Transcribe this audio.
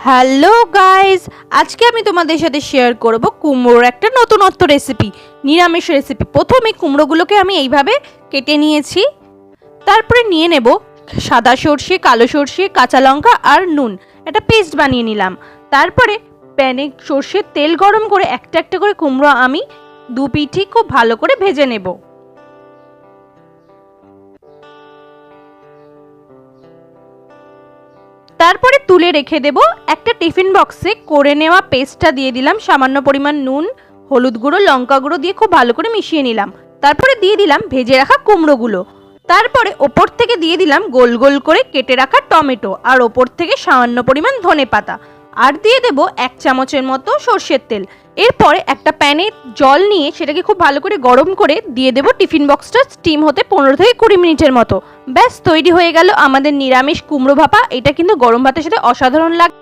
Hello guys, আজকে আমি তোমাদের সাথে শেয়ার করব কুমড়োর একটা নতুনত্ব রেসিপি, নিরামিষ রেসিপি। প্রথমে কুমড়োগুলোকে আমি এইভাবে কেটে নিয়েছি। তারপরে নিয়ে নেব সাদা সর্ষে, কালো সর্ষে, কাঁচা লঙ্কা আর নুন, একটা পেস্ট বানিয়ে নিলাম। তারপরে প্যানে সর্ষের তেল গরম করে একটা একটা করে কুমড়ো আমি দু পিঠি খুব ভালো করে ভেজে নেব। তারপরে তুলে রেখে দেব। একটা টিফিন বক্সে করে নেওয়া পেস্টটা দিয়ে দিলাম, সামান্য পরিমাণ নুন, হলুদ গুঁড়ো, লঙ্কা গুঁড়ো দিয়ে খুব ভালো করে মিশিয়ে নিলাম। তারপরে দিয়ে দিলাম ভেজে রাখা কুমড়োগুলো। তারপরে ওপর থেকে দিয়ে দিলাম গোল গোল করে কেটে রাখা টমেটো, আর ওপর থেকে সামান্য পরিমাণ ধনেপাতা, আর দিয়ে দেব 1 চামচের মতো সর্ষের তেল। এরপরে একটা প্যানে জল নিয়ে সেটাকে খুব ভালো করে গরম করে দিয়ে দেব টিফিন বক্সটা স্টিম হতে 15 থেকে 20 মিনিটের মতো। ব্যাস তৈরি হয়ে গেল আমাদের নিরামিষ কুমড়ো ভাপা। এটা কিন্তু গরম ভাতের সাথে অসাধারণ লাগে।